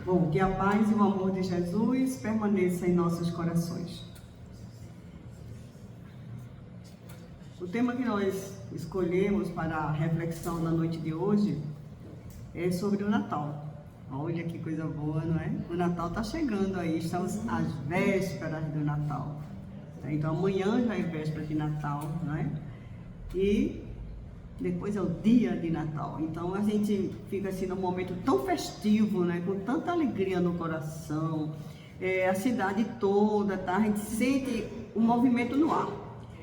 Bom, que a paz e o amor de Jesus permaneça em nossos corações. O tema que nós escolhemos para a reflexão da noite de hoje é sobre o Natal. Olha que coisa boa, não é? O Natal está chegando aí, estamos às vésperas do Natal. Então amanhã já é véspera de Natal, não é? E depois é o dia de Natal. Então a gente fica assim num momento tão festivo, né? Com tanta alegria no coração. A cidade toda, tá? A gente sente o movimento no ar.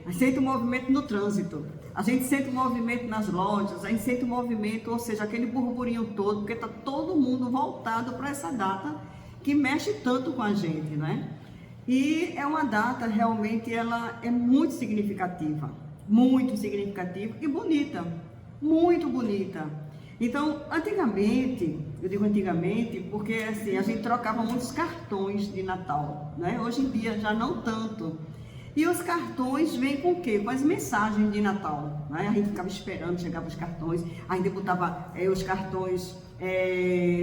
A gente sente o movimento no trânsito. A gente sente o movimento nas lojas. A gente sente o movimento, ou seja, aquele burburinho todo, porque está todo mundo voltado para essa data que mexe tanto com a gente, né? E é uma data realmente, ela é muito significativa e bonita, muito bonita. Então, antigamente, eu digo antigamente porque assim, a gente trocava muitos cartões de Natal, né? Hoje em dia já não tanto. E os cartões vêm com o quê? Com as mensagens de Natal, né? A gente ficava esperando, chegava os cartões, a gente botava os cartões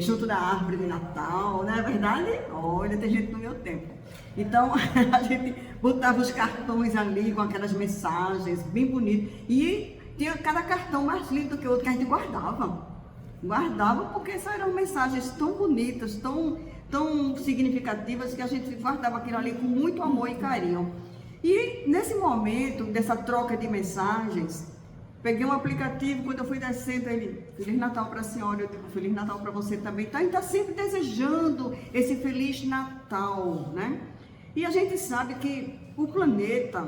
junto da árvore de Natal, não é verdade? Olha, tem gente no meu tempo. Então, a gente botava os cartões ali com aquelas mensagens bem bonitas. E tinha cada cartão mais lindo que o outro que a gente guardava. Guardava porque essas eram mensagens tão bonitas, tão significativas, que a gente guardava aquilo ali com muito amor e carinho. E nesse momento dessa troca de mensagens, peguei um aplicativo, quando eu fui descendo, ele, Feliz Natal para a senhora, eu digo, Feliz Natal para você também, tá? E está sempre desejando esse Feliz Natal, né? E a gente sabe que o planeta,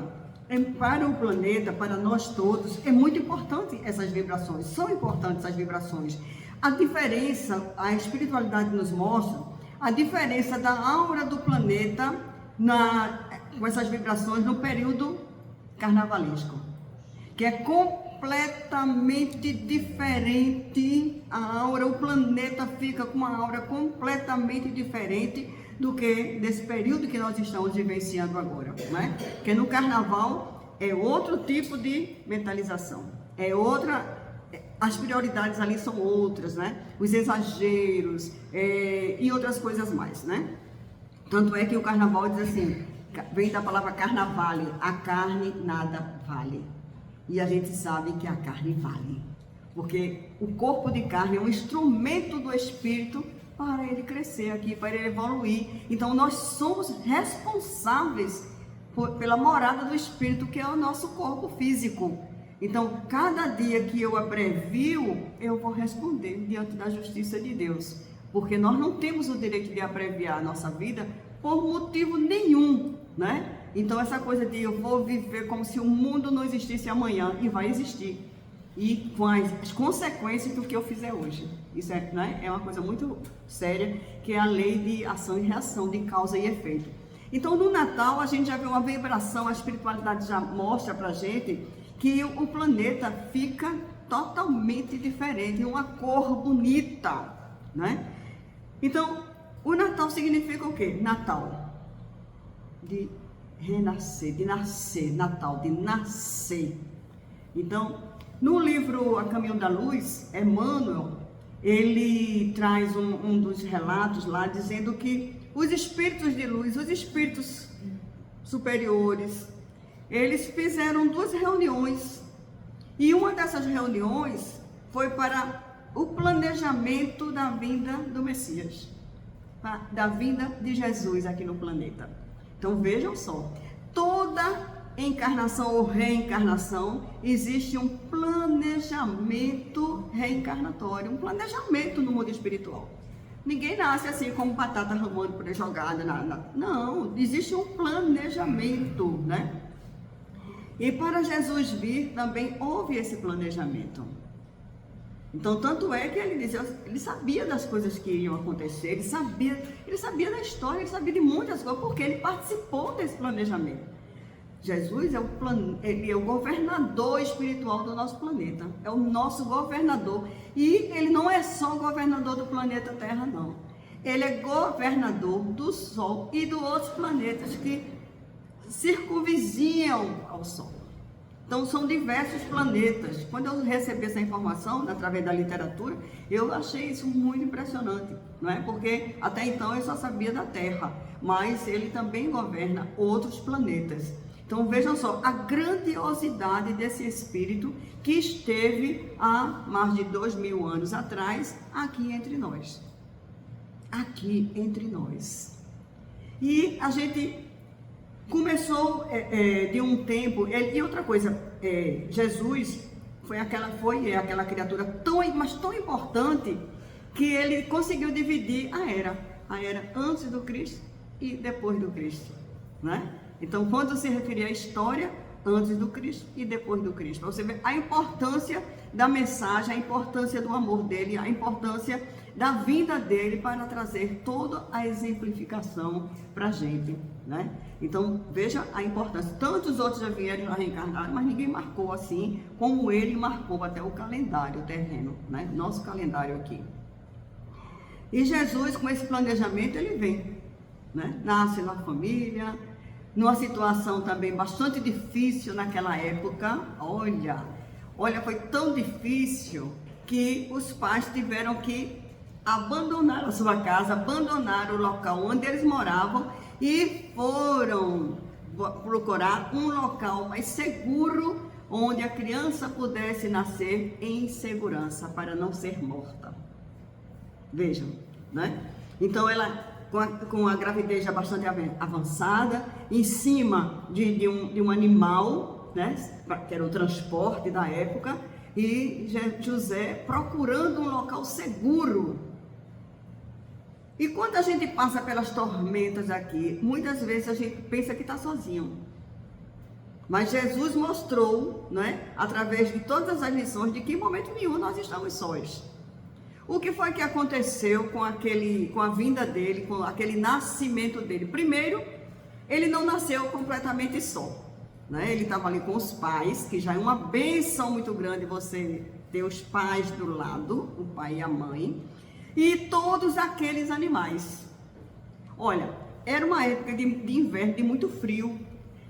para nós todos, é muito importante essas vibrações, são importantes as vibrações. A diferença, a espiritualidade nos mostra, a diferença da aura do planeta com essas vibrações no período carnavalesco, que é completamente diferente a aura, o planeta fica com uma aura completamente diferente do que desse período que nós estamos vivenciando agora, né? Porque no carnaval é outro tipo de mentalização, as prioridades ali são outras, né? Os exageros e outras coisas mais, né? Tanto é que o carnaval diz assim, vem da palavra carnavale, a carne nada vale. E a gente sabe que a carne vale, porque o corpo de carne é um instrumento do espírito para ele crescer aqui, para ele evoluir. Então nós somos responsáveis pela morada do espírito, que é o nosso corpo físico. Então cada dia que eu abrevio, eu vou responder diante da justiça de Deus, porque nós não temos o direito de abreviar a nossa vida por motivo nenhum, né? Então essa coisa de eu vou viver como se o mundo não existisse amanhã, e vai existir, e com as consequências do que eu fizer hoje. Isso né? É uma coisa muito séria, que é a lei de ação e reação, de causa e efeito. Então no Natal a gente já vê uma vibração, a espiritualidade já mostra pra gente que o planeta fica totalmente diferente, uma cor bonita, né? Então o Natal significa o quê? Natal, de renascer, de nascer, Natal, de nascer. Então, no livro A Caminho da Luz, Emmanuel, ele traz um dos relatos lá, dizendo que os espíritos de luz, os espíritos superiores, eles fizeram 2 reuniões, e uma dessas reuniões foi para o planejamento da vinda do Messias, da vinda de Jesus aqui no planeta. Então vejam só, toda encarnação ou reencarnação, existe um planejamento reencarnatório, um planejamento no mundo espiritual. Ninguém nasce assim como batata ramando por aí jogada, não, existe um planejamento, né? E para Jesus vir também houve esse planejamento. Então, tanto é que ele sabia das coisas que iriam acontecer, ele sabia da história, ele sabia de muitas coisas, porque ele participou desse planejamento. Jesus ele é o governador espiritual do nosso planeta, é o nosso governador. E ele não é só o governador do planeta Terra, não. Ele é governador do Sol e dos outros planetas que circunvizinham ao Sol. Então, são diversos planetas. Quando eu recebi essa informação, através da literatura, eu achei isso muito impressionante, não é? Porque até então eu só sabia da Terra, mas ele também governa outros planetas. Então, vejam só, a grandiosidade desse espírito que esteve há mais de 2000 anos atrás, aqui entre nós. Aqui entre nós. E a gente começou de um tempo, e outra coisa, Jesus foi aquela criatura mas tão importante, que ele conseguiu dividir a era antes do Cristo e depois do Cristo, né? Então, quando se referia à história, antes do Cristo e depois do Cristo, para você ver a importância da mensagem, a importância do amor dele, a importância da vinda dele para trazer toda a exemplificação para a gente, né? Então, veja a importância. Tantos outros já vieram, já reencarnaram, mas ninguém marcou assim, como ele marcou até o calendário terreno, né? Nosso calendário aqui. E Jesus, com esse planejamento, ele vem, né? Nasce na família, numa situação também bastante difícil naquela época. Olha, foi tão difícil que os pais tiveram que abandonar a sua casa, abandonar o local onde eles moravam e foram procurar um local mais seguro, onde a criança pudesse nascer em segurança, para não ser morta. Vejam, né? Então ela, com a gravidez já bastante avançada, em cima de um animal, né? Que era o transporte da época, e José procurando um local seguro. E quando a gente passa pelas tormentas aqui, muitas vezes a gente pensa que está sozinho. Mas Jesus mostrou, né, através de todas as lições, de que em momento nenhum nós estamos sós. O que foi que aconteceu com a vinda dele, com aquele nascimento dele? Primeiro, ele não nasceu completamente só, né? Ele estava ali com os pais, que já é uma bênção muito grande você ter os pais do lado, o pai e a mãe, e todos aqueles animais. Olha, era uma época de inverno, de muito frio,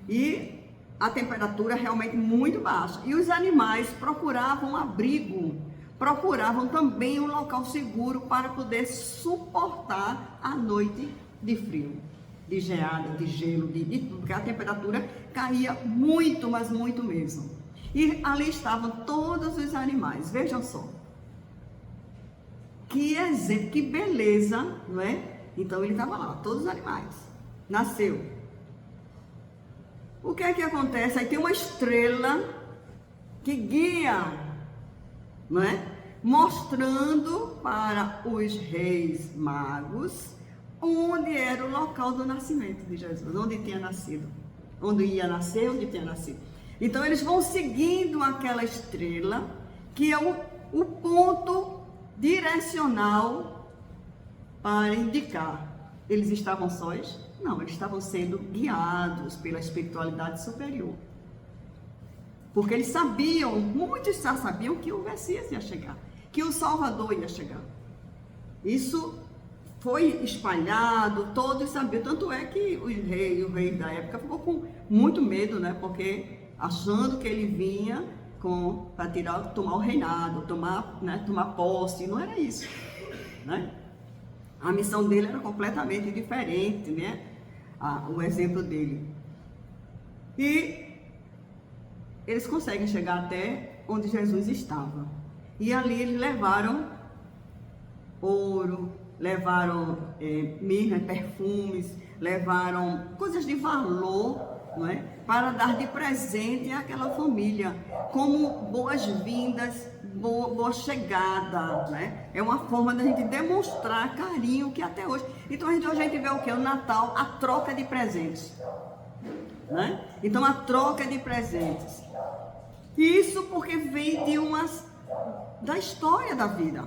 e a temperatura realmente muito baixa. E os animais procuravam abrigo, procuravam também um local seguro para poder suportar a noite de frio, de geada, de gelo, de tudo, porque a temperatura caía muito, mas muito mesmo. E ali estavam todos os animais, vejam só. Que exemplo, que beleza, não é? Então ele estava lá, todos os animais. Nasceu. O que é que acontece? Aí tem uma estrela que guia, não é? Mostrando para os reis magos onde era o local do nascimento de Jesus, onde tinha nascido, onde ia nascer, onde tinha nascido. Então eles vão seguindo aquela estrela, que é o ponto direcional para indicar. Eles estavam sós? Não, eles estavam sendo guiados pela espiritualidade superior. Porque eles sabiam, muitos já sabiam que o Messias ia chegar, que o Salvador ia chegar. Isso foi espalhado, todos sabiam. Tanto é que o rei da época ficou com muito medo, né? Porque achando que ele vinha para tomar o reinado, tomar posse. Não era isso, né? A missão dele era completamente diferente, né? O exemplo dele. E eles conseguem chegar até onde Jesus estava. E ali eles levaram ouro, levaram mirra, perfumes, levaram coisas de valor, não é? Para dar de presente àquela família, como boas-vindas, boa chegada, né? É uma forma da gente demonstrar carinho que até hoje. Então hoje a gente vê o que? O Natal, a troca de presentes, né? Então a troca de presentes. Isso porque vem da história da vida,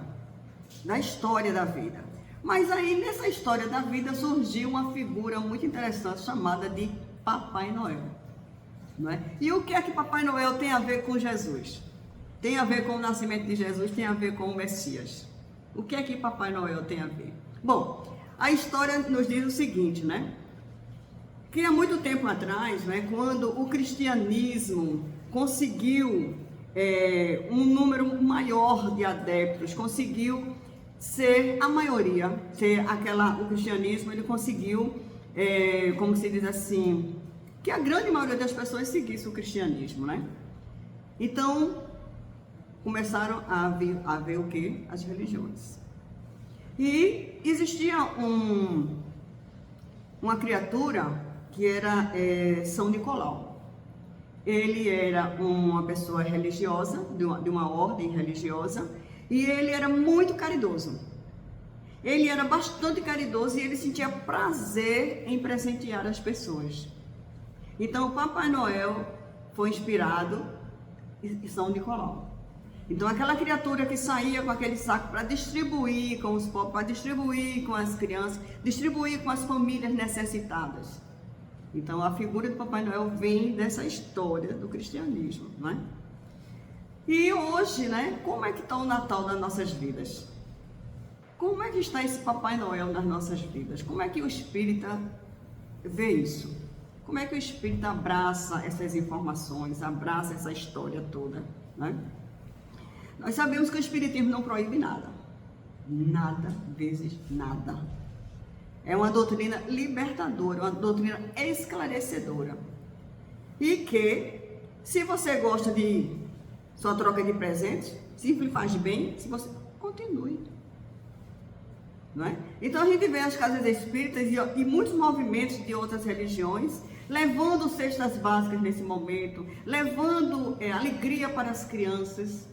Mas aí nessa história da vida surgiu uma figura muito interessante chamada de Papai Noel, não é? E o que é que Papai Noel tem a ver com Jesus? Tem a ver com o nascimento de Jesus, tem a ver com o Messias. O que é que Papai Noel tem a ver? Bom, a história nos diz o seguinte, né? Que há muito tempo atrás, né, quando o cristianismo conseguiu um número maior de adeptos, conseguiu ser a maioria, o cristianismo, ele conseguiu, como se diz assim, que a grande maioria das pessoas seguisse o cristianismo, né? Então, começaram a ver o quê? As religiões. E existia uma criatura que era São Nicolau. Ele era uma pessoa religiosa, de uma ordem religiosa, e ele era muito caridoso. Ele era bastante caridoso e ele sentia prazer em presentear as pessoas. Então, o Papai Noel foi inspirado em São Nicolau. Então, aquela criatura que saía com aquele saco para distribuir com os pobres, para distribuir com as crianças, distribuir com as famílias necessitadas. Então, a figura do Papai Noel vem dessa história do cristianismo, não é? E hoje, né, como é que está o Natal nas nossas vidas? Como é que está esse Papai Noel nas nossas vidas? Como é que o espírita vê isso? Como é que o espírita abraça essas informações, abraça essa história toda, né? Nós sabemos que o espiritismo não proíbe nada. Nada vezes nada. É uma doutrina libertadora, uma doutrina esclarecedora. E que, se você gosta de sua troca de presentes, se lhe faz bem, se você continue. Não é? Então a gente vê as casas espíritas e muitos movimentos de outras religiões levando cestas básicas nesse momento, levando alegria para as crianças.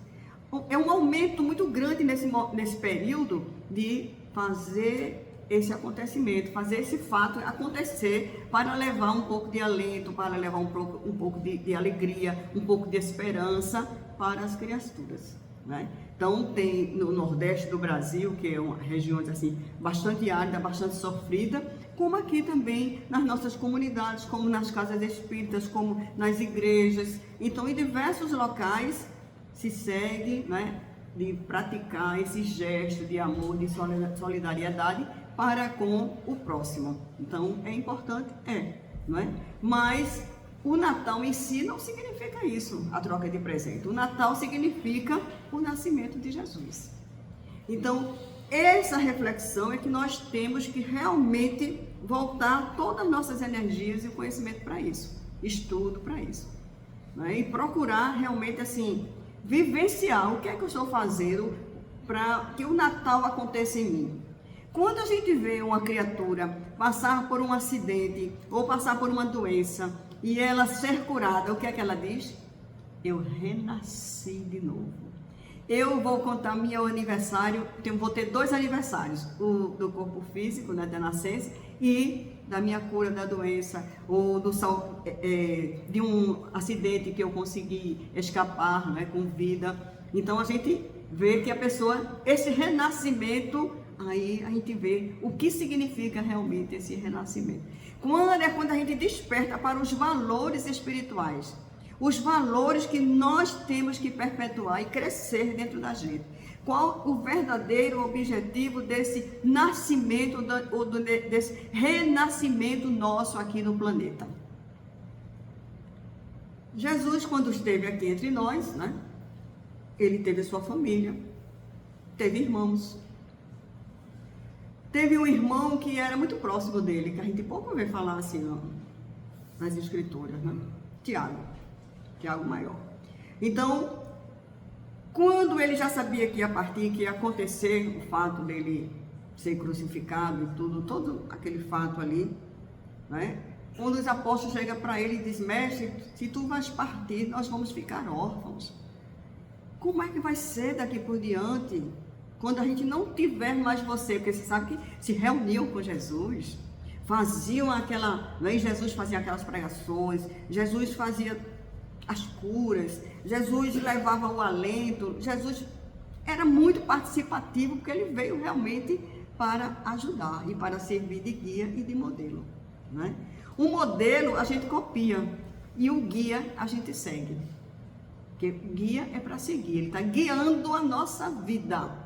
É um aumento muito grande nesse período de fazer esse acontecimento, fazer esse fato acontecer para levar um pouco de alento, para levar um pouco de alegria, um pouco de esperança para as criaturas, né? Então tem no Nordeste do Brasil, que é uma região assim, bastante árida, bastante sofrida, como aqui também nas nossas comunidades, como nas casas espíritas, como nas igrejas. Então em diversos locais se segue, né, de praticar esse gesto de amor, de solidariedade para com o próximo. Então é importante, não é? Mas o Natal em si não significa isso, a troca de presente. O Natal significa o nascimento de Jesus. Então essa reflexão é que nós temos que realmente voltar todas as nossas energias e o conhecimento para isso, estudo para isso, né? E procurar realmente assim vivenciar o que é que eu estou fazendo para que o Natal aconteça em mim. Quando a gente vê uma criatura passar por um acidente ou passar por uma doença e ela ser curada, o que é que ela diz? Eu renasci de novo. Eu vou contar meu aniversário, vou ter 2 aniversários, o do corpo físico, né, da nascença, e da minha cura da doença, ou de um acidente que eu consegui escapar, né, com vida. Então a gente vê que a pessoa, esse renascimento, aí a gente vê o que significa realmente esse renascimento. Quando a gente desperta para os valores espirituais, os valores que nós temos que perpetuar e crescer dentro da gente. Qual o verdadeiro objetivo desse nascimento, desse renascimento nosso aqui no planeta? Jesus, quando esteve aqui entre nós, né, ele teve sua família, teve irmãos. Teve um irmão que era muito próximo dele, que a gente pouco vê falar assim nas escrituras, né? Tiago Maior. Então, quando ele já sabia que ia partir, que ia acontecer o fato dele ser crucificado e tudo, todo aquele fato ali, né? Quando os apóstolos chegam para ele e dizem: mestre, se tu vais partir, nós vamos ficar órfãos. Como é que vai ser daqui por diante? Quando a gente não tiver mais você, porque você sabe que se reuniam com Jesus, faziam Jesus fazia aquelas pregações, Jesus fazia as curas, Jesus levava o alento, Jesus era muito participativo, porque ele veio realmente para ajudar e para servir de guia e de modelo, né? O modelo a gente copia e o guia a gente segue, porque o guia é para seguir, ele está guiando a nossa vida.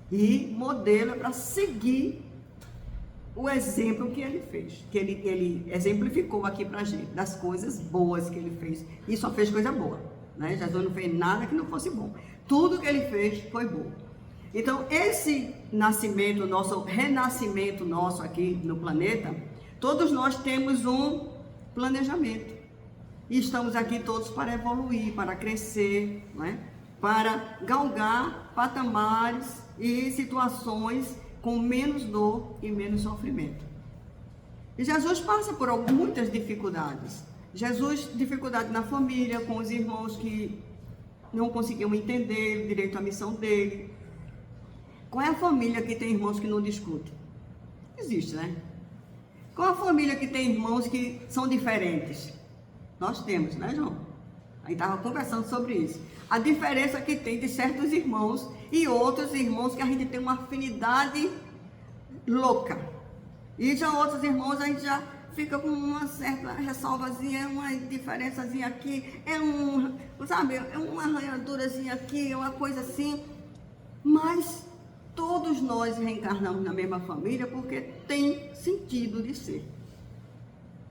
E modelo é para seguir o exemplo que ele fez, que ele exemplificou aqui pra gente, das coisas boas que ele fez. E só fez coisa boa, né? Jesus não fez nada que não fosse bom. Tudo que ele fez foi bom. Então, esse nascimento nosso, renascimento nosso aqui no planeta, todos nós temos um planejamento. E estamos aqui todos para evoluir, para crescer, né? Para galgar patamares e situações com menos dor e menos sofrimento. E Jesus passa por muitas dificuldades. Dificuldade na família, com os irmãos que não conseguiam entender direito à missão dele. Qual é a família que tem irmãos que não discutem? Existe, né? Qual a família que tem irmãos que são diferentes? Nós temos, né, João? A gente estava conversando sobre isso. A diferença que tem de certos irmãos e outros irmãos que a gente tem uma afinidade louca. E já outros irmãos a gente já fica com uma certa ressalvazinha, uma diferençazinha aqui, sabe, é uma arranhadurazinha aqui, uma coisa assim. Mas todos nós reencarnamos na mesma família porque tem sentido de ser.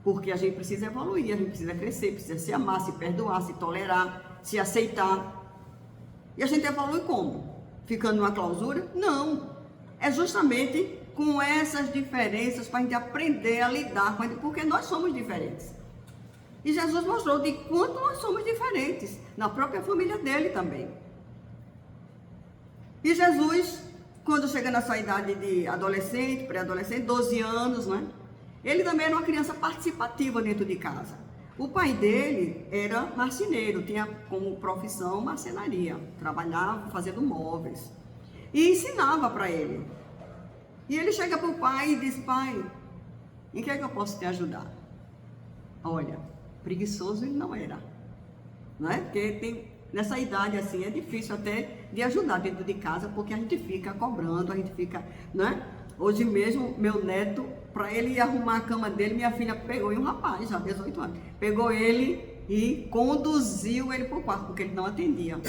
Porque a gente precisa evoluir, a gente precisa crescer, precisa se amar, se perdoar, se tolerar, se aceitar. E a gente evolui como? Ficando numa clausura? Não. É justamente com essas diferenças para a gente aprender a lidar com eles, porque nós somos diferentes. E Jesus mostrou de quanto nós somos diferentes, na própria família dele também. E Jesus, quando chega na sua idade de adolescente, pré-adolescente, 12 anos, né? Ele também era uma criança participativa dentro de casa. O pai dele era marceneiro, tinha como profissão marcenaria, trabalhava fazendo móveis e ensinava para ele. E ele chega para o pai e diz: pai, em que é que eu posso te ajudar? Olha, preguiçoso ele não era, não é? Porque nessa idade assim é difícil até de ajudar dentro de casa, porque a gente fica cobrando, a gente fica, não é? Hoje mesmo, meu neto, para ele ir arrumar a cama dele, minha filha pegou, e um rapaz, já 18 anos, pegou ele e conduziu ele para o quarto, porque ele não atendia.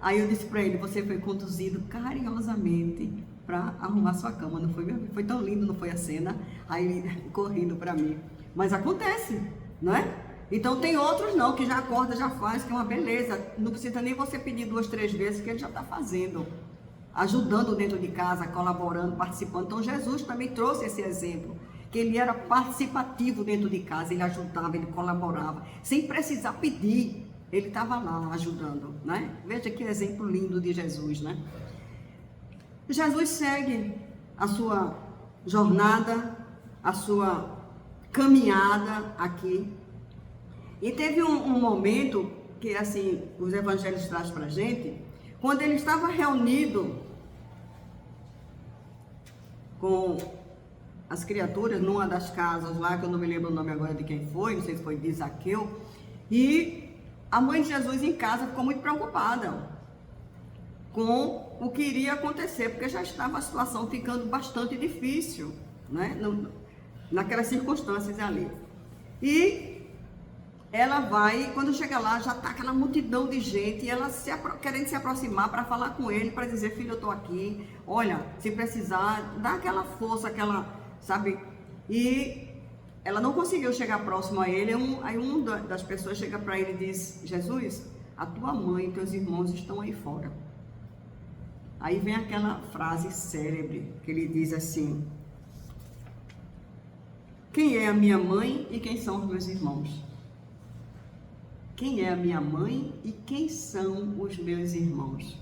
Aí eu disse para ele: você foi conduzido carinhosamente para arrumar sua cama, não foi, meu? Foi tão lindo, não foi a cena? Aí ele correndo para mim. Mas acontece, não é? Então tem outros não, que já acorda, já faz, que é uma beleza. Não precisa nem você pedir 2, 3 vezes, que ele já está fazendo. Ajudando dentro de casa, colaborando, participando. Então Jesus também trouxe esse exemplo, que ele era participativo dentro de casa, ele ajudava, ele colaborava, sem precisar pedir, ele estava lá ajudando, né? Veja que exemplo lindo de Jesus, né? Jesus segue a sua jornada, a sua caminhada aqui, e teve um momento que, assim, os evangelhos trazem para a gente, quando ele estava reunido com as criaturas numa das casas lá, que eu não me lembro o nome agora de quem foi, não sei se foi de Zaqueu, e a mãe de Jesus em casa ficou muito preocupada com o que iria acontecer, porque já estava a situação ficando bastante difícil, né? Naquelas circunstâncias ali. E ela vai, quando chega lá, já está aquela multidão de gente, e ela querendo se aproximar para falar com ele, para dizer: filho, eu estou aqui, olha, se precisar, dá aquela força, aquela, sabe? E ela não conseguiu chegar próximo a ele. Aí uma das pessoas chega para ele e diz: Jesus, a tua mãe e teus irmãos estão aí fora. Aí vem aquela frase célebre, que ele diz assim: quem é a minha mãe e quem são os meus irmãos? Quem é a minha mãe e quem são os meus irmãos?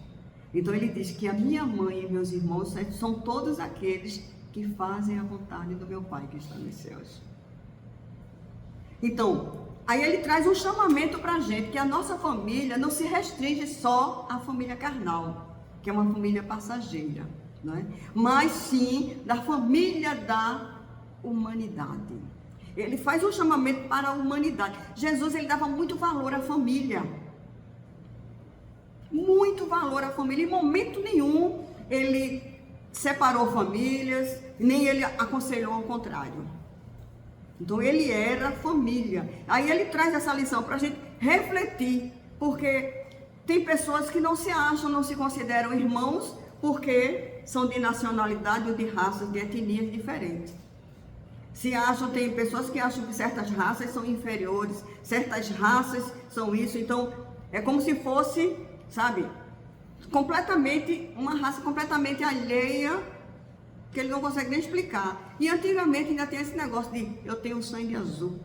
Então ele diz que a minha mãe e meus irmãos são todos aqueles que fazem a vontade do meu Pai que está nos céus. Então, aí ele traz um chamamento para a gente, que a nossa família não se restringe só à família carnal, que é uma família passageira, não é? Mas sim da família da humanidade. Ele faz um chamamento para a humanidade. Jesus, ele dava muito valor à família. Muito valor à família. Em momento nenhum ele separou famílias, nem ele aconselhou ao contrário. Então ele era família. Aí ele traz essa lição para a gente refletir, porque tem pessoas que não se acham, não se consideram irmãos, porque são de nacionalidade ou de raças, de etnias diferentes. Se acham, tem pessoas que acham que certas raças são inferiores, certas raças são isso, então é como se fosse, sabe, completamente, uma raça completamente alheia, que ele não consegue nem explicar. E antigamente ainda tem esse negócio de eu tenho sangue azul,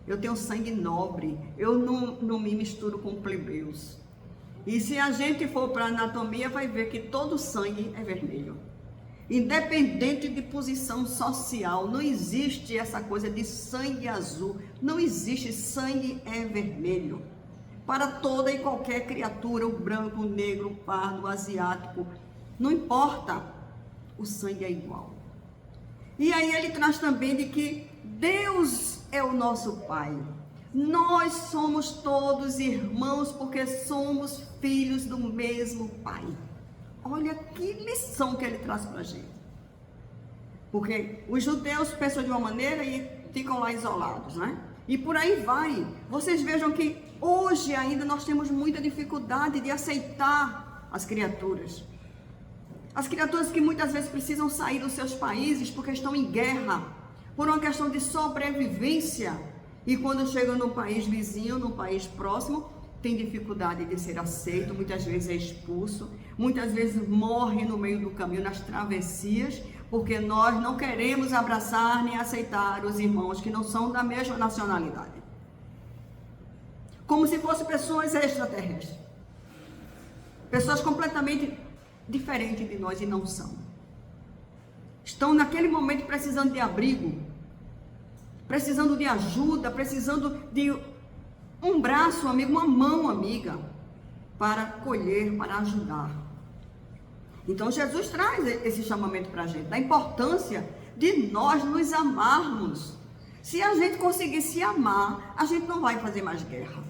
eu tenho sangue nobre, eu não me misturo com plebeus. E se a gente for para a anatomia, vai ver que todo sangue é vermelho. Independente de posição social, não existe essa coisa de sangue azul, não existe, sangue é vermelho. Para toda e qualquer criatura, o branco, o negro, o pardo, o asiático, não importa, o sangue é igual. E aí ele traz também de que Deus é o nosso Pai. Nós somos todos irmãos porque somos filhos do mesmo Pai. Olha que lição que ele traz para a gente. Porque os judeus pensam de uma maneira e ficam lá isolados, né? E por aí vai. Vocês vejam que hoje ainda nós temos muita dificuldade de aceitar as criaturas. As criaturas que muitas vezes precisam sair dos seus países porque estão em guerra, por uma questão de sobrevivência. E quando chegam no país vizinho, no país próximo, tem dificuldade de ser aceito, muitas vezes é expulso, muitas vezes morre no meio do caminho, nas travessias, porque nós não queremos abraçar nem aceitar os irmãos que não são da mesma nacionalidade. Como se fossem pessoas extraterrestres. Pessoas completamente diferentes de nós e não são. Estão naquele momento precisando de abrigo, precisando de ajuda, precisando de um braço amigo, uma mão amiga, para acolher, para ajudar. Então Jesus traz esse chamamento para a gente, da importância de nós nos amarmos. Se a gente conseguir se amar, a gente não vai fazer mais guerra.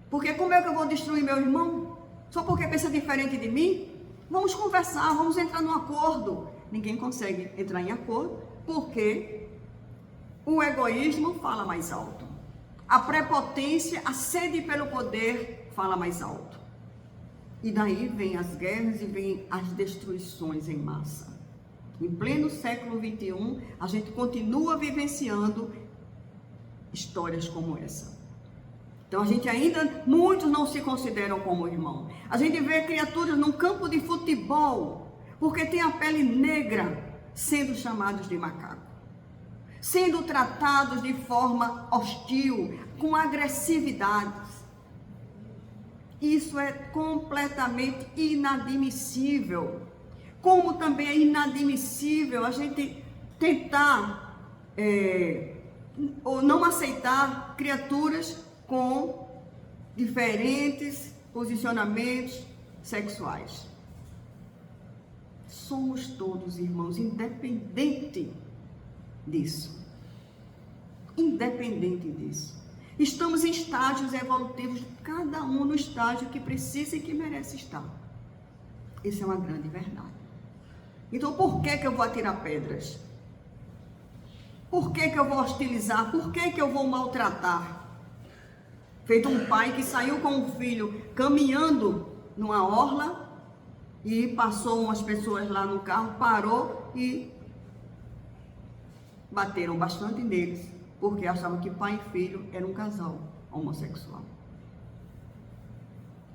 Porque como é que eu vou destruir meu irmão? Só porque pensa diferente de mim? Vamos conversar, vamos entrar num acordo. Ninguém consegue entrar em acordo, porque o egoísmo fala mais alto. A prepotência, a sede pelo poder fala mais alto. E daí vem as guerras e vem as destruições em massa. Em pleno século XXI, a gente continua vivenciando histórias como essa. Então a gente ainda, muitos não se consideram como irmão. A gente vê criaturas num campo de futebol, porque tem a pele negra, sendo chamados de macaco. Sendo tratados de forma hostil, com agressividades. Isso é completamente inadmissível. Como também é inadmissível a gente tentar ou não aceitar criaturas com diferentes posicionamentos sexuais. Somos todos irmãos, independente disso. Independente disso. Estamos em estágios evolutivos, cada um no estágio que precisa e que merece estar. Isso é uma grande verdade. Então, por que eu vou atirar pedras? Por que eu vou hostilizar? Por que eu vou maltratar? Feito um pai que saiu com o filho caminhando numa orla e passou umas pessoas lá no carro, parou e bateram bastante neles, porque achavam que pai e filho era um casal homossexual.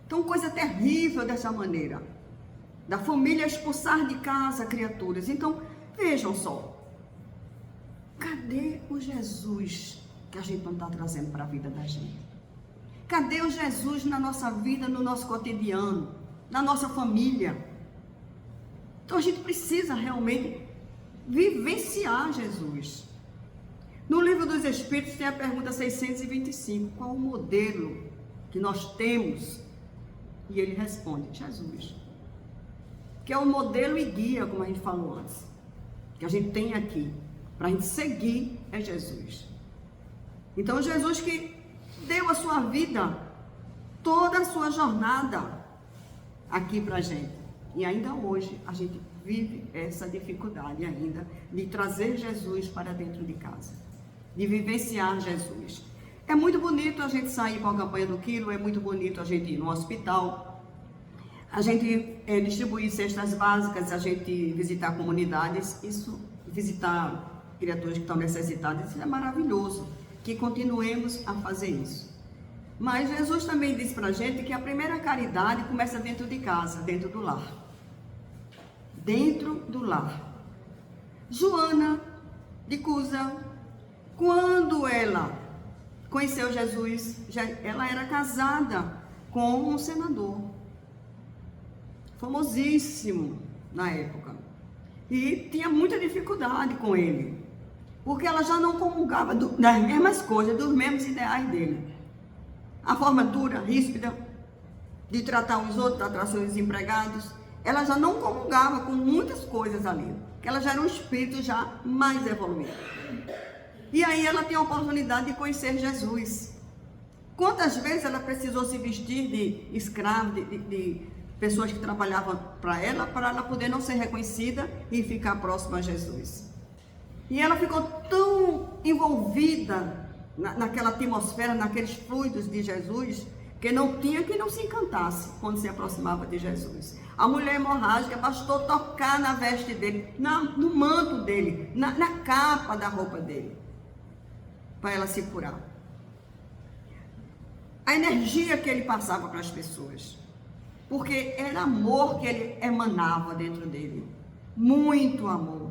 Então, coisa terrível dessa maneira, da família expulsar de casa criaturas. Então, vejam só, cadê o Jesus que a gente não está trazendo para a vida da gente? Cadê o Jesus na nossa vida, no nosso cotidiano, na nossa família? Então, a gente precisa realmente vivenciar Jesus. No Livro dos Espíritos tem a pergunta 625, qual o modelo que nós temos? E ele responde, Jesus, que é o modelo e guia, como a gente falou antes, que a gente tem aqui, para a gente seguir, é Jesus. Então Jesus que deu a sua vida, toda a sua jornada aqui para a gente, e ainda hoje a gente vive essa dificuldade ainda de trazer Jesus para dentro de casa, de vivenciar Jesus. É muito bonito a gente sair com a campanha do quilo, é muito bonito a gente ir no hospital, a gente distribuir cestas básicas, a gente visitar comunidades, isso visitar criaturas que estão necessitadas, isso é maravilhoso, que continuemos a fazer isso. Mas Jesus também disse para a gente que a primeira caridade começa dentro de casa, dentro do lar. Dentro do lar. Joana de Cusa, quando ela conheceu Jesus, ela era casada com um senador, famosíssimo na época, e tinha muita dificuldade com ele, porque ela já não comungava das mesmas coisas, dos mesmos ideais dele. A forma dura, ríspida, de tratar os outros, tratar seus empregados, ela já não comungava com muitas coisas ali, porque ela já era um espírito já mais evoluído. E aí ela tem a oportunidade de conhecer Jesus. Quantas vezes ela precisou se vestir de escravo, de pessoas que trabalhavam para ela poder não ser reconhecida e ficar próxima a Jesus. E ela ficou tão envolvida naquela atmosfera, naqueles fluidos de Jesus, que não tinha que não se encantasse quando se aproximava de Jesus. A mulher hemorrágica bastou tocar na veste dele, no manto dele, na capa da roupa dele, para ela se curar. A energia que ele passava para as pessoas, porque era amor que ele emanava dentro dele, muito amor.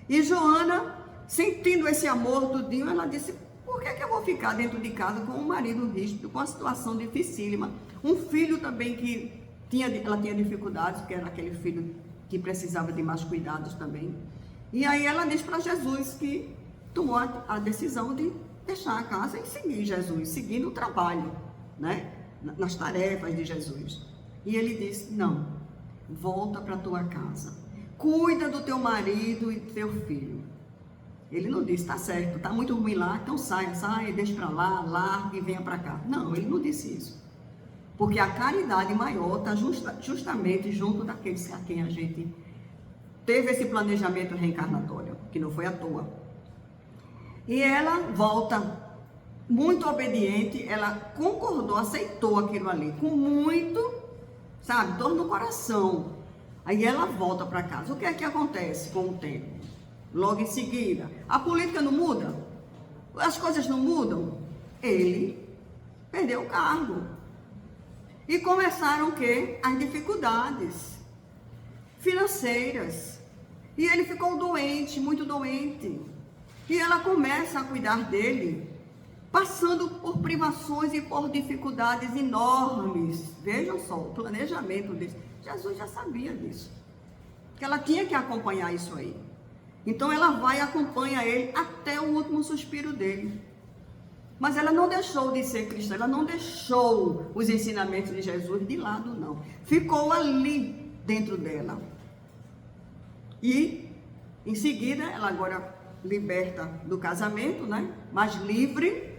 E Joana, sentindo esse amor tudinho, ela disse: por que eu vou ficar dentro de casa com um marido rígido, com uma situação dificílima, um filho também que ela tinha dificuldades, porque era aquele filho que precisava de mais cuidados também. E aí ela diz para Jesus que tomou a decisão de deixar a casa e seguir Jesus, seguindo o trabalho, né, nas tarefas de Jesus. E ele disse: não, volta para a tua casa, cuida do teu marido e do teu filho. Ele não disse: tá certo, tá muito ruim lá, então saia, deixa para lá, larga e venha para cá. Não, ele não disse isso. Porque a caridade maior está justamente junto daqueles a quem a gente teve esse planejamento reencarnatório, que não foi à toa. E ela volta muito obediente, ela concordou, aceitou aquilo ali, com muito, dor no coração. Aí ela volta para casa. O que é que acontece com o tempo? Logo em seguida, a política não muda? As coisas não mudam? Ele perdeu o cargo. E começaram o quê? As dificuldades financeiras. E ele ficou doente, muito doente. E ela começa a cuidar dele, passando por privações e por dificuldades enormes. Vejam só, o planejamento disso. Jesus já sabia disso, que ela tinha que acompanhar isso aí. Então ela vai e acompanha ele até o último suspiro dele. Mas ela não deixou de ser cristã, ela não deixou os ensinamentos de Jesus de lado, não. Ficou ali dentro dela. E, em seguida, ela agora liberta do casamento, né? Mas livre.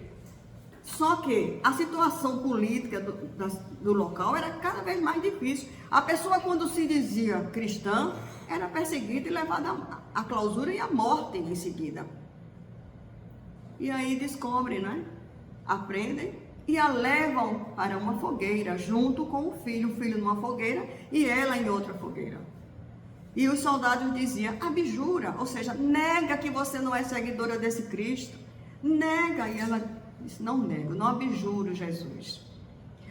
Só que a situação política do local era cada vez mais difícil. A pessoa, quando se dizia cristã, era perseguida e levada à clausura e à morte em seguida. E aí descobrem, né? Aprendem e a levam para uma fogueira, junto com o filho numa fogueira e ela em outra fogueira. E os soldados diziam: abjura, ou seja, nega que você não é seguidora desse Cristo. Nega. E ela disse: não nego, não abjuro Jesus.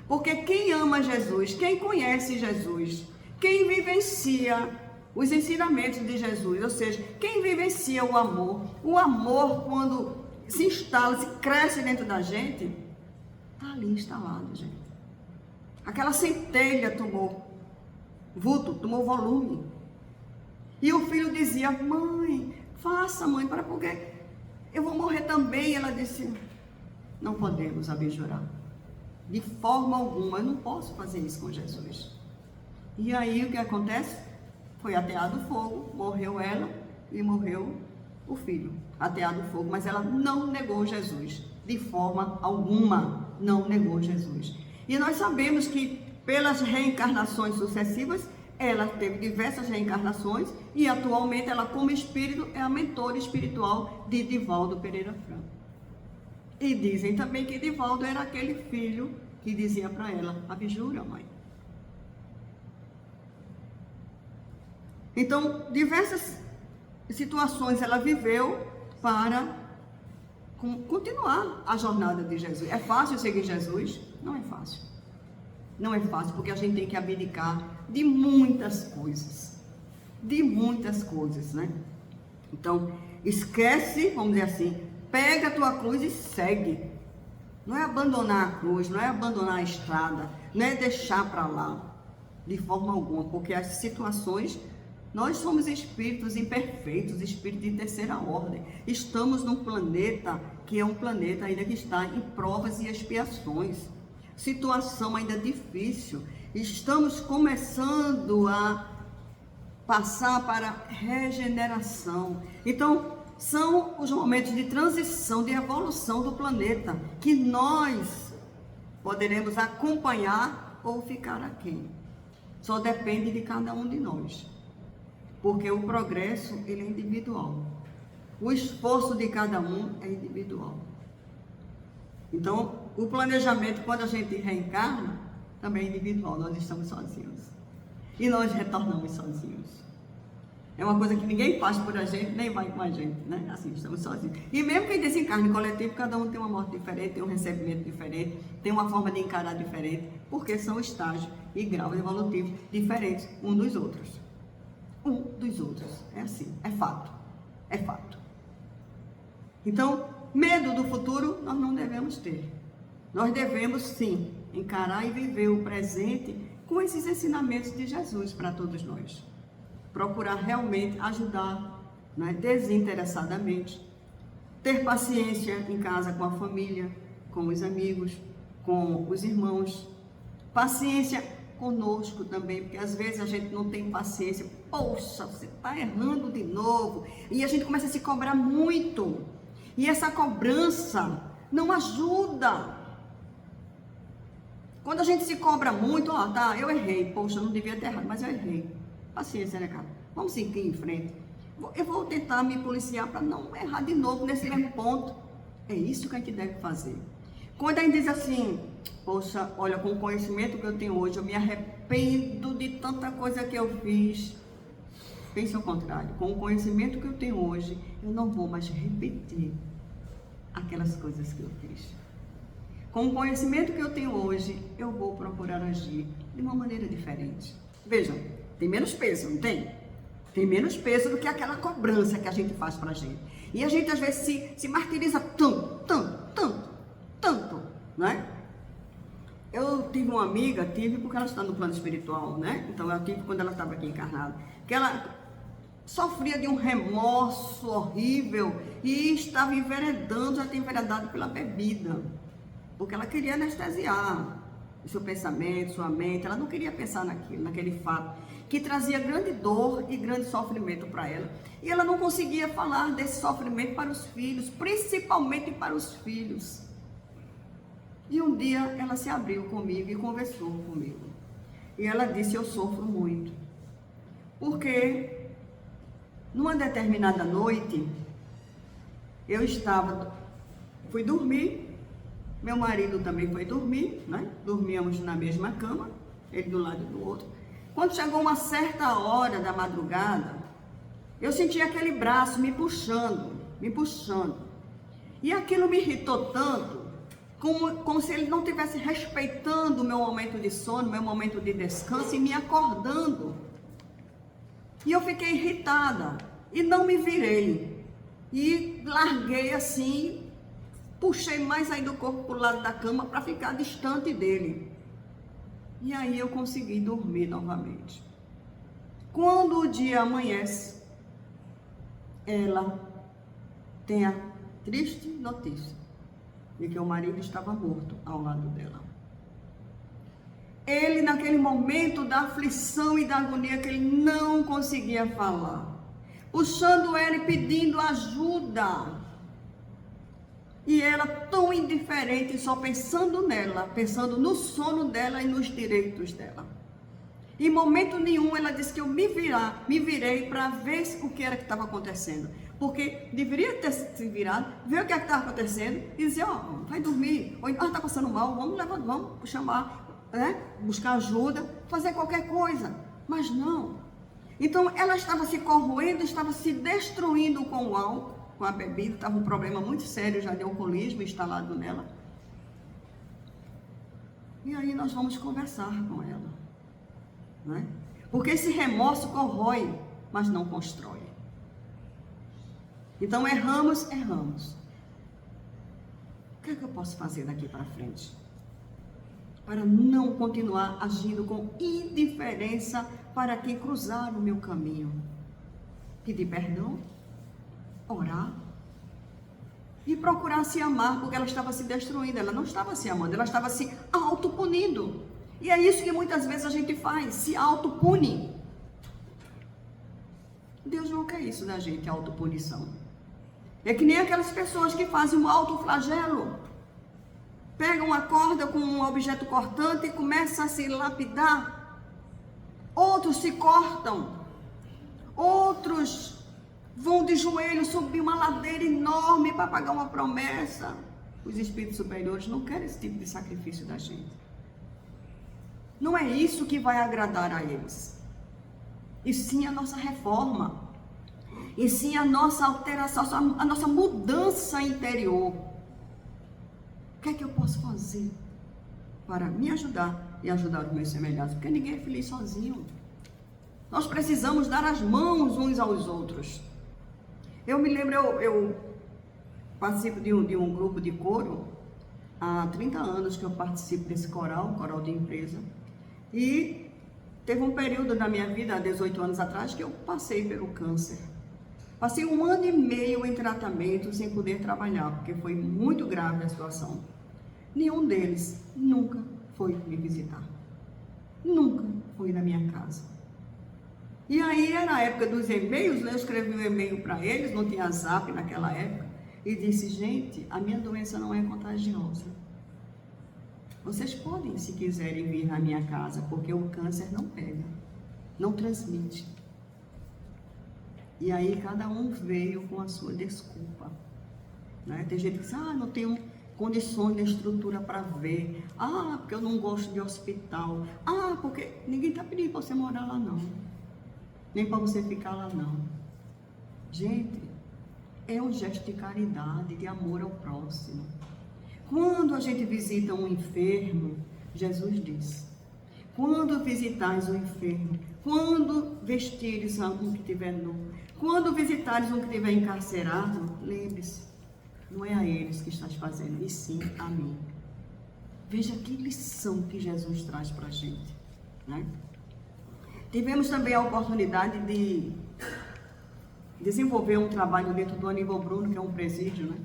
Porque quem ama Jesus, quem conhece Jesus, quem vivencia os ensinamentos de Jesus, ou seja, quem vivencia o amor quando se instala, se cresce dentro da gente, está ali instalado, gente. Aquela centelha tomou vulto, tomou volume. E o filho dizia: mãe, faça, mãe, porque eu vou morrer também. E ela disse: não podemos abjurar, de forma alguma, eu não posso fazer isso com Jesus. E aí o que acontece? Foi ateado fogo, morreu ela e morreu o filho, ateado fogo, mas ela não negou Jesus, de forma alguma, não negou Jesus. E nós sabemos que pelas reencarnações sucessivas, ela teve diversas reencarnações e atualmente ela, como espírito, é a mentora espiritual de Divaldo Pereira Franco. E dizem também que Divaldo era aquele filho que dizia para ela: abjura, mãe. Então, diversas situações ela viveu para continuar a jornada de Jesus. É fácil seguir Jesus? Não é fácil. Não é fácil, porque a gente tem que abdicar de muitas coisas. De muitas coisas, né? Então, esquece, vamos dizer assim, pega a tua cruz e segue. Não é abandonar a cruz, não é abandonar a estrada, não é deixar para lá, de forma alguma, porque as situações, nós somos espíritos imperfeitos, espíritos de terceira ordem. Estamos num planeta que é um planeta ainda que está em provas e expiações. Situação ainda difícil. Estamos começando a passar para regeneração. Então, são os momentos de transição, de evolução do planeta, que nós poderemos acompanhar ou ficar aquém. Só depende de cada um de nós. Porque o progresso, ele é individual. O esforço de cada um é individual. Então, o planejamento, quando a gente reencarna, também é individual. Nós estamos sozinhos. E nós retornamos sozinhos. É uma coisa que ninguém faz por a gente, nem vai com a gente, né? Assim, estamos sozinhos. E mesmo que desencarne coletivo, cada um tem uma morte diferente, tem um recebimento diferente, tem uma forma de encarar diferente, porque são estágios e graus evolutivos diferentes um dos outros. Um dos outros. É assim, é fato. É fato. Então, medo do futuro nós não devemos ter. Nós devemos, sim, encarar e viver o presente com esses ensinamentos de Jesus para todos nós. Procurar realmente ajudar, né, desinteressadamente. Ter paciência em casa com a família, com os amigos, com os irmãos. Paciência conosco também, porque às vezes a gente não tem paciência. Poxa, você está errando de novo. E a gente começa a se cobrar muito. E essa cobrança não ajuda. Quando a gente se cobra muito, tá, eu errei. Poxa, eu não devia ter errado, mas eu errei. Paciência, né, cara? Vamos seguir em frente. Eu vou tentar me policiar para não errar de novo nesse mesmo ponto. É isso que a gente deve fazer. Quando a gente diz assim, poxa, olha, com o conhecimento que eu tenho hoje, eu me arrependo de tanta coisa que eu fiz. Pense ao contrário. Com o conhecimento que eu tenho hoje, eu não vou mais repetir aquelas coisas que eu fiz. Com o conhecimento que eu tenho hoje, eu vou procurar agir de uma maneira diferente. Vejam, tem menos peso, não tem? Tem menos peso do que aquela cobrança que a gente faz pra gente. E a gente às vezes se martiriza tanto, né? Eu tive uma amiga, porque ela está no plano espiritual, né? Então eu tive quando ela estava aqui encarnada, que ela sofria de um remorso horrível e estava enveredando, já tinha enveredado pela bebida, porque ela queria anestesiar o seu pensamento, sua mente. Ela não queria pensar naquele fato que trazia grande dor e grande sofrimento para ela. E ela não conseguia falar desse sofrimento para os filhos, principalmente para os filhos. E um dia ela se abriu comigo e conversou comigo. E ela disse, eu sofro muito. Porque numa determinada noite, fui dormir, meu marido também foi dormir, né? Dormíamos na mesma cama, ele do lado do outro. Quando chegou uma certa hora da madrugada, eu senti aquele braço me puxando. E aquilo me irritou tanto, como se ele não estivesse respeitando o meu momento de sono, meu momento de descanso e me acordando. E eu fiquei irritada e não me virei. E larguei assim, puxei mais ainda o corpo para o lado da cama para ficar distante dele. E aí eu consegui dormir novamente. Quando o dia amanhece, ela tem a triste notícia de que o marido estava morto ao lado dela. Ele, naquele momento da aflição e da agonia, que ele não conseguia falar, puxando ela e pedindo ajuda. E ela tão indiferente, só pensando nela, pensando no sono dela e nos direitos dela. Em momento nenhum ela disse que eu me virei para ver o que era que estava acontecendo. Porque deveria ter se virado, ver o que estava acontecendo e dizer, vai dormir, ou está passando mal, vamos chamar, né? Buscar ajuda, fazer qualquer coisa. Mas não. Então, ela estava se corroendo, estava se destruindo com o álcool, com a bebida. Estava um problema muito sério já de alcoolismo instalado nela. E aí nós vamos conversar com ela, né? Porque esse remorso corrói, mas não constrói. Então, erramos. O que é que eu posso fazer daqui para frente? Para não continuar agindo com indiferença para quem cruzar o meu caminho. Pedir perdão, orar e procurar se amar, porque ela estava se destruindo, ela não estava se amando, ela estava se autopunindo. E é isso que muitas vezes a gente faz, se autopune. Deus não quer isso da gente, autopunição. É que nem aquelas pessoas que fazem um autoflagelo. Pegam uma corda com um objeto cortante e começam a se lapidar. Outros se cortam. Outros vão de joelhos subir uma ladeira enorme para pagar uma promessa. Os espíritos superiores não querem esse tipo de sacrifício da gente. Não é isso que vai agradar a eles. E sim a nossa reforma. E sim a nossa alteração, a nossa mudança interior. O que é que eu posso fazer para me ajudar e ajudar os meus semelhantes? Porque ninguém é feliz sozinho. Nós precisamos dar as mãos uns aos outros. Eu me lembro, eu participo de um grupo de coro, há 30 anos que eu participo desse coral de empresa, e teve um período da minha vida, há 18 anos atrás, que eu passei pelo câncer. Passei 1 ano e meio em tratamento sem poder trabalhar, porque foi muito grave a situação. Nenhum deles nunca foi me visitar. Nunca foi na minha casa. E aí era a época dos e-mails, né? Eu escrevi um e-mail para eles, não tinha zap naquela época, e disse, gente, a minha doença não é contagiosa. Vocês podem, se quiserem, vir na minha casa, porque o câncer não pega, não transmite. E aí cada um veio com a sua desculpa, né? Tem gente que diz, não tenho condições de estrutura para ver. Porque eu não gosto de hospital. Porque ninguém está pedindo para você morar lá não. Nem para você ficar lá não. Gente, é um gesto de caridade, de amor ao próximo. Quando a gente visita um enfermo, Jesus diz, quando visitais um enfermo, quando vestires um que estiver nu, quando visitares um que estiver encarcerado, lembre-se, não é a eles que estás fazendo, e sim a mim. Veja que lição que Jesus traz para a gente, né? Tivemos também a oportunidade de desenvolver um trabalho dentro do Aníbal Bruno, que é um presídio, né?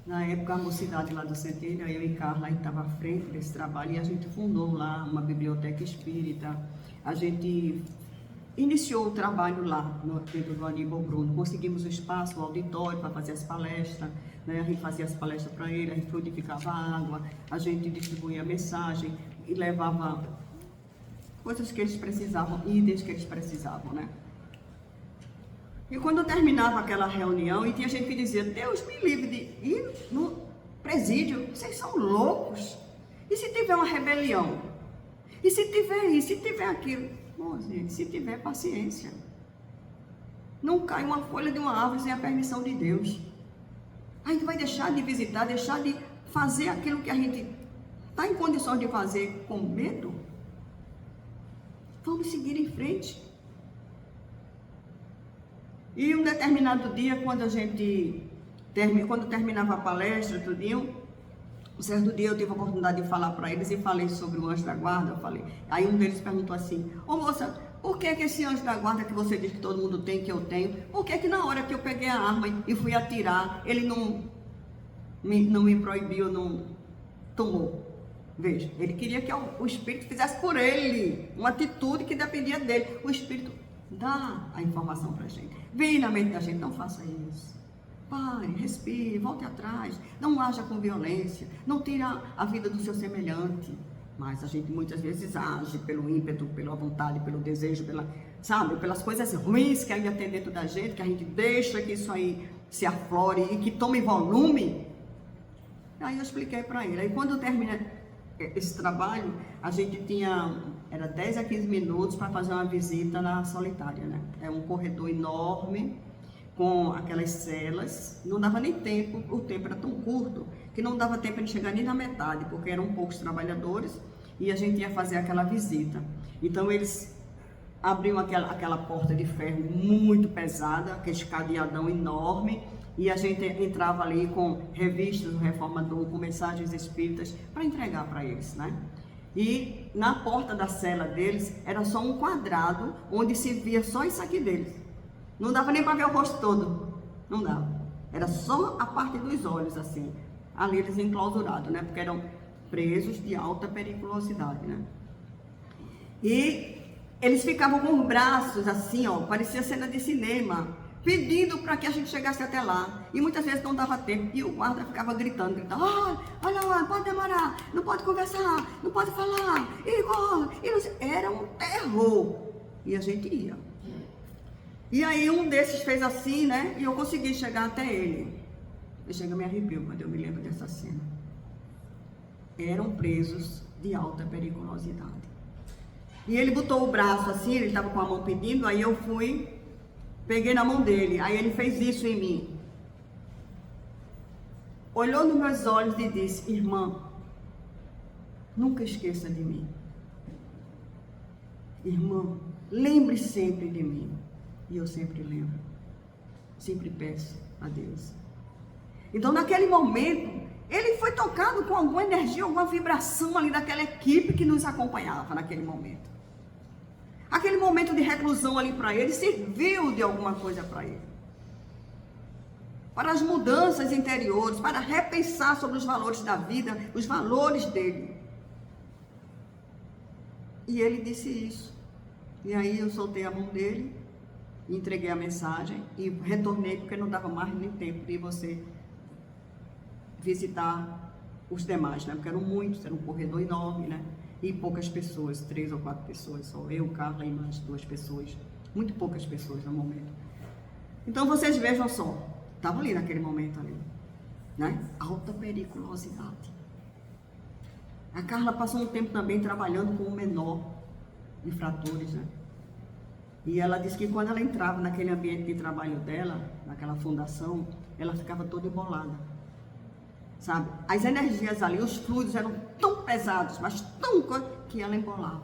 Na época, a mocidade lá do Centelha, eu e Carla, a gente estava à frente desse trabalho e a gente fundou lá uma biblioteca espírita. A gente iniciou o trabalho lá, dentro do Aníbal Bruno. Conseguimos o espaço, o auditório para fazer as palestras, né? A gente fazia as palestras para ele, a gente fluidificava a água, a gente distribuía a mensagem e levava coisas que eles precisavam, itens que eles precisavam, né? E quando terminava aquela reunião, e tinha gente que dizia, Deus me livre de ir no presídio, vocês são loucos. E se tiver uma rebelião? E se tiver isso, se tiver aquilo? Bom, gente, se tiver paciência. Não cai uma folha de uma árvore sem a permissão de Deus. A gente vai deixar de visitar, deixar de fazer aquilo que a gente está em condições de fazer com medo? Vamos seguir em frente. E um determinado dia, quando terminava a palestra, um certo dia eu tive a oportunidade de falar para eles e falei sobre o anjo da guarda. Aí um deles perguntou assim, moça, por que esse anjo da guarda que você diz que todo mundo tem, que eu tenho, por que na hora que eu peguei a arma e fui atirar, ele não me proibiu, não tomou? Veja, ele queria que o Espírito fizesse por ele, uma atitude que dependia dele. O Espírito dá a informação para a gente. Vem na mente da gente, não faça isso. Pare, respire, volte atrás. Não haja com violência. Não tira a vida do seu semelhante. Mas a gente muitas vezes age pelo ímpeto, pela vontade, pelo desejo, pelas coisas ruins que ainda tem dentro da gente, que a gente deixa que isso aí se aflore e que tome volume. Aí eu expliquei para ele. Aí quando esse trabalho, a gente era 10 a 15 minutos para fazer uma visita na solitária, né? É um corredor enorme, com aquelas celas, não dava nem tempo, o tempo era tão curto, que não dava tempo de chegar nem na metade, porque eram poucos trabalhadores, e a gente ia fazer aquela visita. Então eles abriam aquela porta de ferro muito pesada, aquele cadeadão enorme, e a gente entrava ali com revistas do Reformador, com mensagens espíritas, para entregar para eles, né? E na porta da cela deles, era só um quadrado, onde se via só isso aqui deles. Não dava nem para ver o rosto todo, não dava. Era só a parte dos olhos, assim. Ali eles enclausurados, né? Porque eram presos de alta periculosidade, né? E eles ficavam com os braços assim, ó, parecia cena de cinema, pedindo para que a gente chegasse até lá. E muitas vezes não dava tempo. E o guarda ficava gritando, olha lá, pode demorar, não pode conversar, não pode falar, e não sei. Era um terror. E a gente ia. E aí um desses fez assim, né? E eu consegui chegar até ele. Eu chego a me arrepio quando eu me lembro dessa cena. Eram presos de alta periculosidade. E ele botou o braço assim, ele estava com a mão pedindo, aí eu fui, peguei na mão dele, aí ele fez isso em mim. Olhou nos meus olhos e disse, irmã, nunca esqueça de mim. Irmã, lembre sempre de mim. E eu sempre lembro, sempre peço a Deus. Então naquele momento, ele foi tocado com alguma energia, alguma vibração ali daquela equipe que nos acompanhava naquele momento. Aquele momento de reclusão ali para ele, serviu de alguma coisa para ele. Para as mudanças interiores, para repensar sobre os valores da vida, os valores dele. E ele disse isso. E aí eu soltei a mão dele, entreguei a mensagem e retornei, porque não dava mais nem tempo de você visitar os demais, né? Porque eram muitos, era um corredor enorme, né? E poucas pessoas, 3 ou 4 pessoas, só eu, Carla e mais 2 pessoas. Muito poucas pessoas no momento. Então vocês vejam só, estava ali naquele momento ali, né? Alta periculosidade. A Carla passou um tempo também trabalhando com o menor infratores, né? E ela disse que quando ela entrava naquele ambiente de trabalho dela, naquela fundação, ela ficava toda embolada, sabe? As energias ali, os fluidos eram tão pesados, mas tão que ela embolava.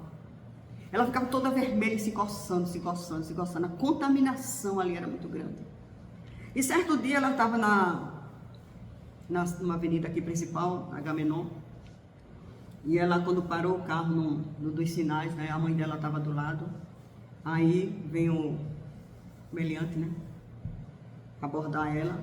Ela ficava toda vermelha e se coçando, se coçando, se coçando. A contaminação ali era muito grande. E certo dia ela estava numa avenida aqui principal, Agamenon, e ela, quando parou o carro no dos sinais, né, a mãe dela estava do lado. Aí vem o meliante, né, abordar ela,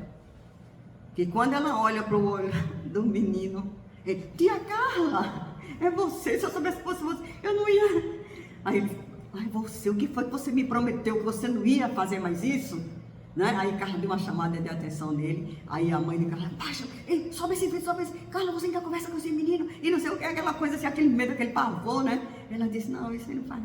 que quando ela olha para o olho do menino, ele, tia Carla, é você, se eu soubesse que fosse você, eu não ia. Aí ele, ai você, o que foi que você me prometeu, que você não ia fazer mais isso? Né? Aí Carla deu uma chamada de atenção nele, aí a mãe de Carla, baixa, ei, sobe esse vídeo, sobe esse, Carla, você ainda conversa com esse menino, e não sei o que, aquela coisa assim, aquele medo, aquele pavor, né? Ela disse, não, isso aí não faz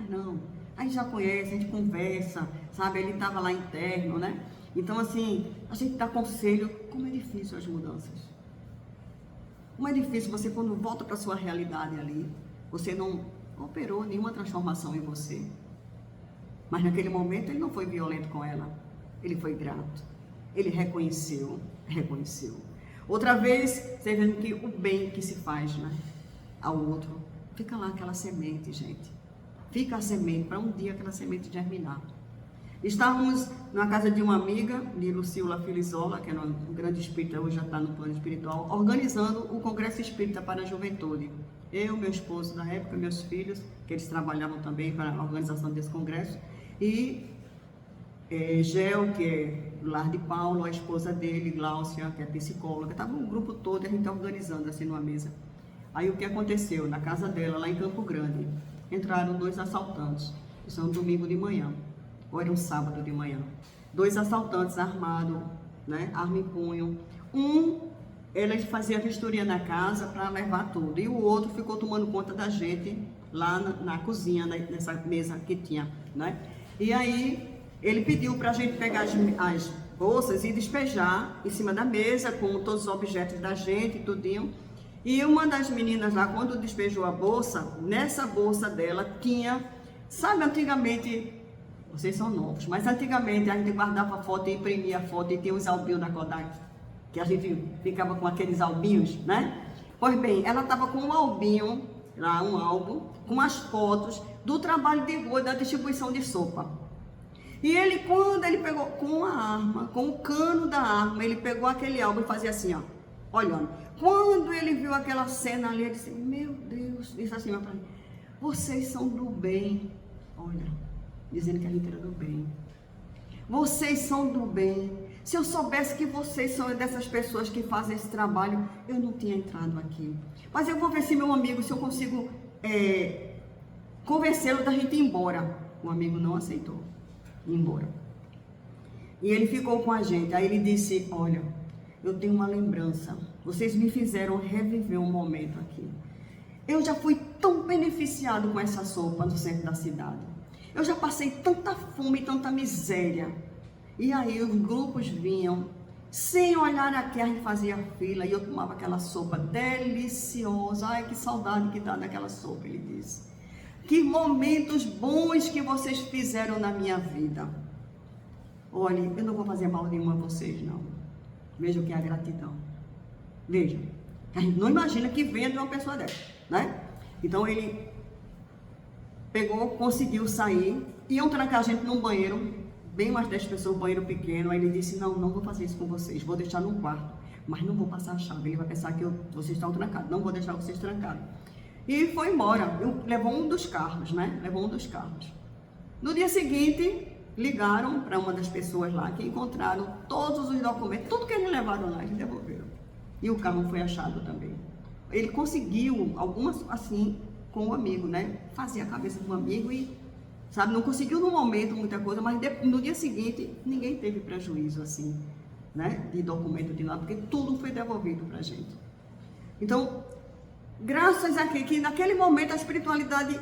não. A gente já conhece, a gente conversa, sabe? Ele estava lá interno, né? Então, assim, a gente dá conselho. Como é difícil as mudanças. Como é difícil você, quando volta para a sua realidade ali, você não operou nenhuma transformação em você. Mas naquele momento ele não foi violento com ela. Ele foi grato. Ele reconheceu. Outra vez, você vendo que o bem que se faz, né, ao outro, fica lá aquela semente, gente. Fica a semente, para um dia aquela semente germinar. Estávamos na casa de uma amiga, de Lucila Filizola, que era um grande espírita, hoje já está no plano espiritual, organizando o Congresso Espírita para a Juventude. Eu, meu esposo na época, meus filhos, que eles trabalhavam também para a organização desse congresso, e Gel, que é do lar de Paulo, a esposa dele, Gláucia, que é psicóloga, estava um grupo todo, a gente organizando assim numa mesa. Aí o que aconteceu? Na casa dela, lá em Campo Grande, entraram 2 assaltantes, isso é um domingo de manhã, ou era um sábado de manhã. 2 assaltantes armados, né, arma em punho. Ele fazia vistoria na casa para levar tudo, e o outro ficou tomando conta da gente lá na cozinha, nessa mesa que tinha, né? E aí ele pediu para a gente pegar as bolsas e despejar em cima da mesa com todos os objetos da gente, tudinho. E uma das meninas lá, quando despejou a bolsa, nessa bolsa dela tinha, sabe, antigamente, vocês são novos, mas antigamente a gente guardava foto e imprimia foto e tinha os albinhos da Kodak, que a gente ficava com aqueles albinhos, né? Pois bem, ela estava com um albinho, lá um álbum, com as fotos do trabalho de rua da distribuição de sopa. E ele, quando ele pegou com a arma, com o cano da arma, ele pegou aquele álbum e fazia assim, ó, olhando. Quando ele viu aquela cena ali, ele disse, meu Deus, disse assim para mim, vocês são do bem. Olha, dizendo que a gente era do bem. Vocês são do bem. Se eu soubesse que vocês são dessas pessoas que fazem esse trabalho, eu não tinha entrado aqui. Mas eu vou ver se meu amigo, se eu consigo convencê-lo da gente ir embora. O amigo não aceitou ir embora. E ele ficou com a gente. Aí ele disse, olha, eu tenho uma lembrança. Vocês me fizeram reviver um momento aqui. Eu já fui tão beneficiado com essa sopa no centro da cidade. Eu já passei tanta fome, tanta miséria. E aí os grupos vinham, sem olhar aqui, a gente fazia fila e eu tomava aquela sopa deliciosa. Ai, que saudade que dá daquela sopa, ele disse. Que momentos bons que vocês fizeram na minha vida. Olha, eu não vou fazer mal nenhum a vocês, não. Veja o que é a gratidão. Veja, a gente não imagina que venha de uma pessoa dessa, né? Então ele pegou, conseguiu sair, iam trancar a gente num banheiro, bem mais 10 pessoas, um banheiro pequeno. Aí ele disse, não vou fazer isso com vocês, vou deixar num quarto, mas não vou passar a chave, ele vai pensar que vocês estão trancados, não vou deixar vocês trancados. E foi embora, levou um dos carros, né? Levou um dos carros. No dia seguinte, ligaram para uma das pessoas lá que encontraram todos os documentos, tudo que eles levaram lá, eles devolveram. E o carro foi achado também. Ele conseguiu, algumas assim, com o amigo, né? Fazia a cabeça do amigo e, sabe, não conseguiu no momento muita coisa, mas no dia seguinte, ninguém teve prejuízo, assim, né? De documento de lá, porque tudo foi devolvido para a gente. Então, graças a que naquele momento a espiritualidade,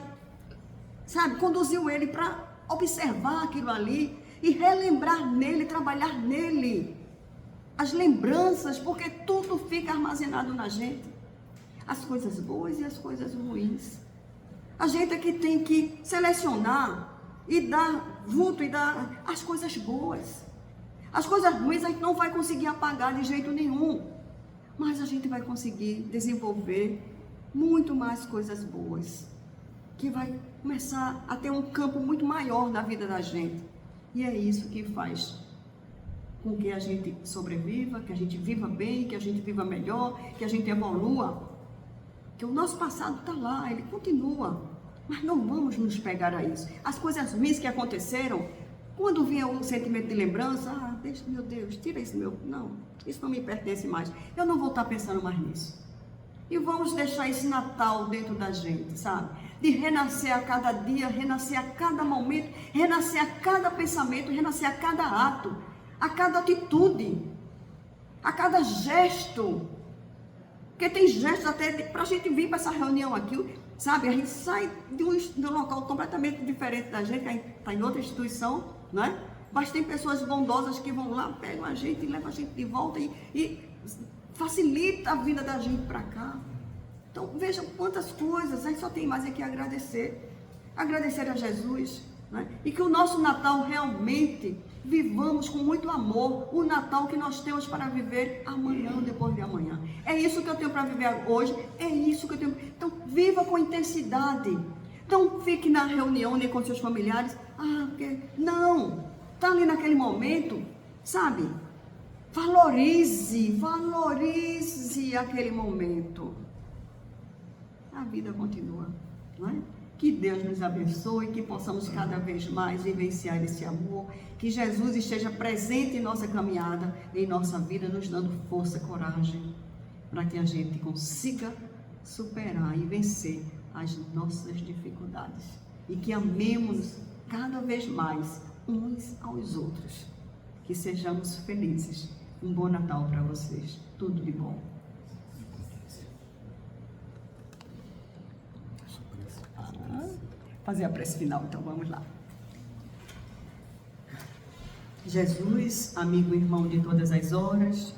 sabe, conduziu ele para observar aquilo ali e relembrar nele, trabalhar nele as lembranças, porque tudo fica armazenado na gente, as coisas boas e as coisas ruins. A gente é que tem que selecionar e dar vulto e dar as coisas boas. As coisas ruins a gente não vai conseguir apagar de jeito nenhum, mas a gente vai conseguir desenvolver muito mais coisas boas, que vai começar a ter um campo muito maior na vida da gente. E é isso que faz com que a gente sobreviva, que a gente viva bem, que a gente viva melhor, que a gente evolua. Que o nosso passado está lá, ele continua, mas não vamos nos pegar a isso. As coisas ruins que aconteceram, quando vinha um sentimento de lembrança, deixa, meu Deus, tira isso meu, não, isso não me pertence mais, eu não vou estar pensando mais nisso. E vamos deixar esse Natal dentro da gente, sabe? De renascer a cada dia, renascer a cada momento, renascer a cada pensamento, renascer a cada ato, a cada atitude, a cada gesto. Porque tem gestos até para a gente vir para essa reunião aqui, sabe? A gente sai de um local completamente diferente da gente, que a gente está em outra instituição, não é? Mas tem pessoas bondosas que vão lá, pegam a gente e levam a gente de volta e facilita a vida da gente para cá. Então, vejam quantas coisas, a gente só tem mais aqui a agradecer. Agradecer a Jesus, né? E que o nosso Natal realmente vivamos com muito amor o Natal que nós temos para viver amanhã, depois de amanhã. É isso que eu tenho para viver hoje, é isso que eu tenho. Então, viva com intensidade. Não fique na reunião nem com seus familiares. Porque... Não, está ali naquele momento, sabe? Valorize aquele momento. A vida continua, não é? Que Deus nos abençoe, que possamos cada vez mais vivenciar esse amor, que Jesus esteja presente em nossa caminhada, em nossa vida, nos dando força, coragem, para que a gente consiga superar e vencer as nossas dificuldades. E que amemos cada vez mais uns aos outros. Que sejamos felizes. Um bom Natal para vocês. Tudo de bom. Fazer a prece final, então vamos lá. Jesus, amigo e irmão de todas as horas,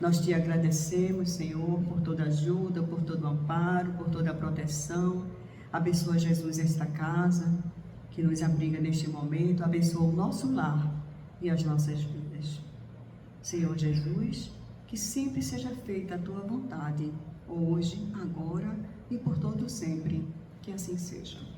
Nós te agradecemos, Senhor, por toda ajuda, por todo amparo, por toda proteção. Abençoa, Jesus, esta casa que nos abriga neste momento. Abençoa o nosso lar e as nossas vidas. Senhor Jesus, que sempre seja feita a tua vontade, hoje, agora e por todo sempre. Que assim seja.